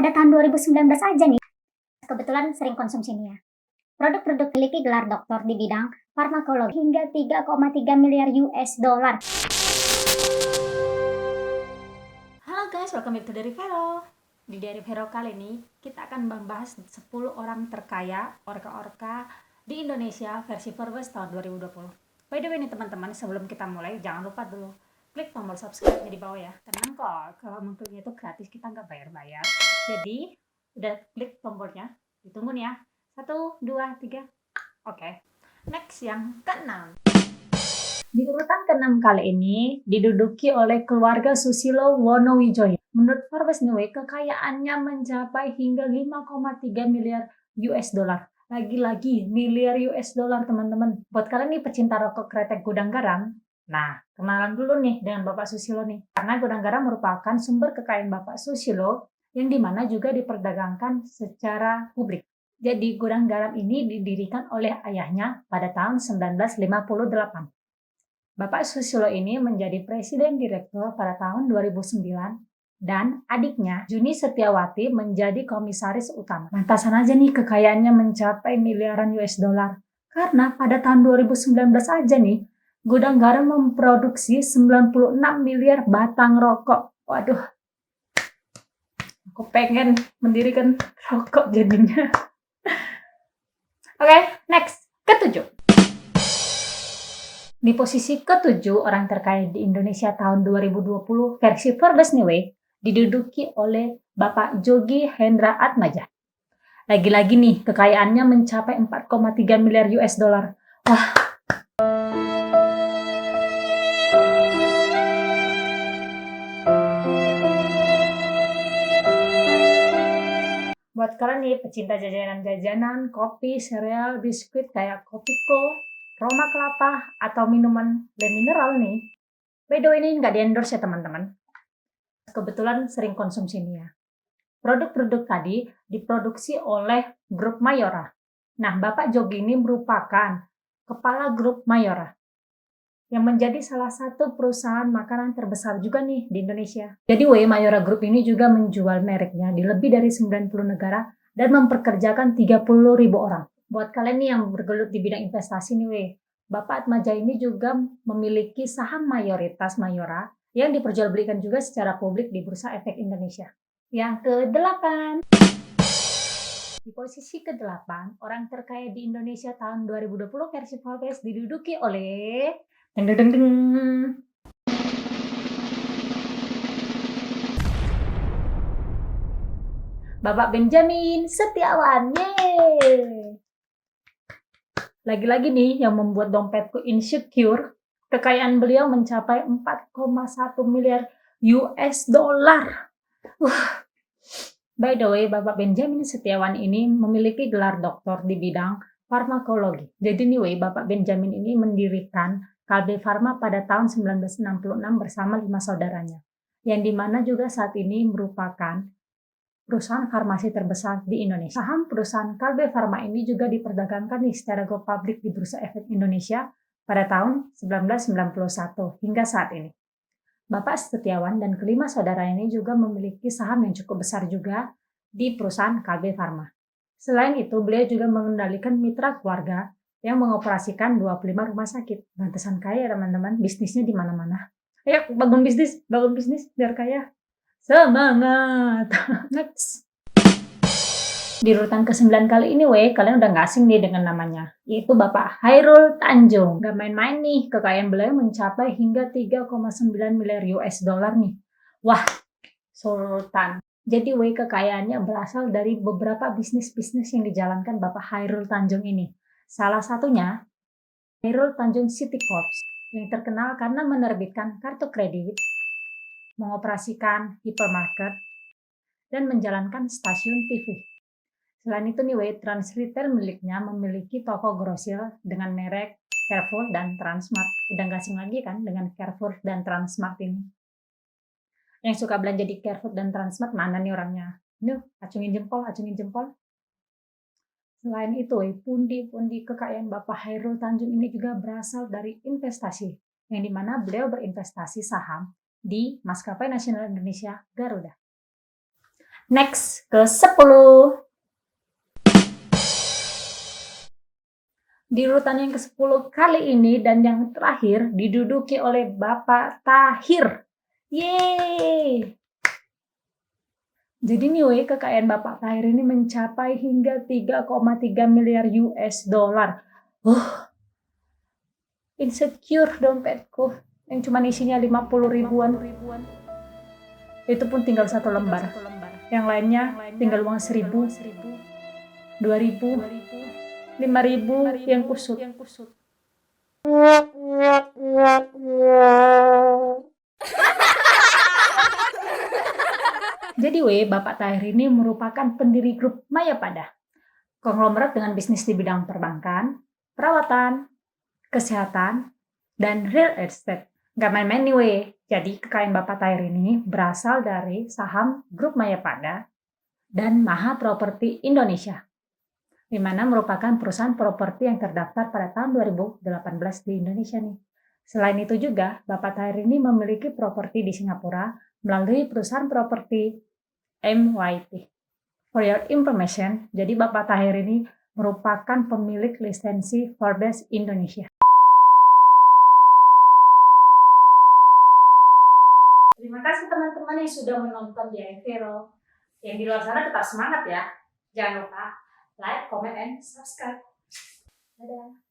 pada tahun 2019 aja nih, kebetulan sering konsumsi nih ya. Produk-produk memiliki gelar doktor di bidang farmakologi hingga 3,3 miliar US dollar. Halo guys, welcome back to Diary Vero. Di Diary Vero kali ini kita akan membahas 10 orang terkaya orka-orka di Indonesia versi Forbes tahun 2020. By the way nih teman-teman, sebelum kita mulai jangan lupa dulu klik tombol subscribe di bawah ya. Tenang kok, kalau mengkliknya itu gratis, kita nggak bayar-bayar. Jadi udah klik tombolnya, ditunggu nih ya. 1, 2, 3. Oke. Next yang keenam. Di urutan ke-6 kali ini diduduki oleh keluarga Susilo Wonowijoyo. Menurut Forbes New, kekayaannya mencapai hingga 5,3 miliar US dollar. Lagi-lagi miliar US dollar teman-teman. Buat kalian nih pecinta rokok kretek gudang garam, nah kenalan dulu nih dengan Bapak Susilo nih. Karena gudang garam merupakan sumber kekayaan Bapak Susilo yang dimana juga diperdagangkan secara publik. Jadi gudang garam ini didirikan oleh ayahnya pada tahun 1958. Bapak Susilo ini menjadi presiden direktur pada tahun 2009 dan adiknya Juni Setiawati menjadi komisaris utama. Lantasan aja nih kekayaannya mencapai miliaran US dollar. Karena pada tahun 2019 aja nih, gudang garam memproduksi 96 miliar batang rokok. Waduh, aku pengen mendirikan rokok jadinya. Oke, next, ketujuh. Di posisi ke-7 orang terkaya di Indonesia tahun 2020 versi Forbes New diduduki oleh Bapak Jogi Hendra Atmaja. Lagi-lagi nih kekayaannya mencapai 4,3 miliar US dollar. Wah. Buat kalian nih pecinta jajanan-jajanan, kopi, sereal, biskuit kayak Kopiko, Roma Kelapa, atau minuman le mineral nih. By the way ini nggak di-endorse ya teman-teman. Kebetulan sering konsumsi ini ya. Produk-produk tadi diproduksi oleh grup Mayora. Nah, Bapak Jogi ini merupakan kepala grup Mayora yang menjadi salah satu perusahaan makanan terbesar juga nih di Indonesia. Jadi Mayora Group ini juga menjual mereknya di lebih dari 90 negara dan memperkerjakan 30.000 orang. Buat kalian nih yang bergelut di bidang investasi nih Bapak Atmaja ini juga memiliki saham mayoritas Mayora yang diperjualbelikan juga secara publik di Bursa Efek Indonesia. Yang ke-8. Di posisi ke-8, orang terkaya di Indonesia tahun 2020 versi Forbes diduduki oleh Bapak Benjamin Setiawan. Yeay! Lagi-lagi nih yang membuat dompetku insecure, kekayaan beliau mencapai 4,1 miliar US dollar. By the way, Bapak Benjamin Setiawan ini memiliki gelar doktor di bidang farmakologi. Jadi nih Bapak Benjamin ini mendirikan Kalbe Farma pada tahun 1966 bersama 5 saudaranya. Yang dimana juga saat ini merupakan perusahaan farmasi terbesar di Indonesia. Saham perusahaan Kalbe Farma ini juga diperdagangkan secara go public di Bursa Efek Indonesia pada tahun 1991 hingga saat ini. Bapak Setiawan dan kelima saudara ini juga memiliki saham yang cukup besar juga di perusahaan Kalbe Farma. Selain itu, beliau juga mengendalikan mitra keluarga yang mengoperasikan 25 rumah sakit. Lantasan kaya teman-teman, bisnisnya di mana-mana. Ayo bangun bisnis biar kaya. Semangat! Next. Di urutan ke-9 kali ini kalian udah gak asing nih dengan namanya, yaitu Bapak Chairul Tanjung. Gak main-main nih, kekayaan beliau mencapai hingga 3,9 miliar US dollar nih. Wah, sultan. Jadi kekayaannya berasal dari beberapa bisnis-bisnis yang dijalankan Bapak Chairul Tanjung ini. Salah satunya, Chairul Tanjung City Corp yang terkenal karena menerbitkan kartu kredit, mengoperasikan hypermarket, dan menjalankan stasiun TV. Selain itu Trans Retail miliknya memiliki toko grosir dengan merek Carrefour dan Transmart. Udah nggak asing lagi kan dengan Carrefour dan Transmart ini. Yang suka belanja di Carrefour dan Transmart mana nih orangnya? Acungin jempol. Selain itu pundi-pundi kekayaan Bapak Chairul Tanjung ini juga berasal dari investasi, yang dimana beliau berinvestasi saham di Maskapai Nasional Indonesia Garuda. Next, ke-10. Di urutan yang ke-10 kali ini dan yang terakhir diduduki oleh Bapak Tahir. Yeay! Jadi nih weh, kekayaan Bapak Tahir ini mencapai hingga 3,3 miliar US dollar. Insecure dompetku yang cuma isinya 50 ribuan. Itu pun tinggal 1 lembar. Yang lainnya tinggal uang 1.000, 2.000, 5.000 yang kusut. Jadi Bapak Tahir ini merupakan pendiri grup Mayapada, konglomerat dengan bisnis di bidang perbankan, perawatan, kesehatan, dan real estate. Gak main-main nih Jadi kekayaan Bapak Tahir ini berasal dari saham grup Mayapada dan Maha Properti Indonesia, di mana merupakan perusahaan properti yang terdaftar pada tahun 2018 di Indonesia nih. Selain itu juga, Bapak Tahir ini memiliki properti di Singapura melalui perusahaan properti MYT. For your information, jadi Bapak Tahir ini merupakan pemilik lisensi Forbes Indonesia. Terima kasih teman-teman yang sudah menonton di Vero. Yang di luar sana tetap semangat ya. Jangan lupa like, comment, and subscribe. Dadah.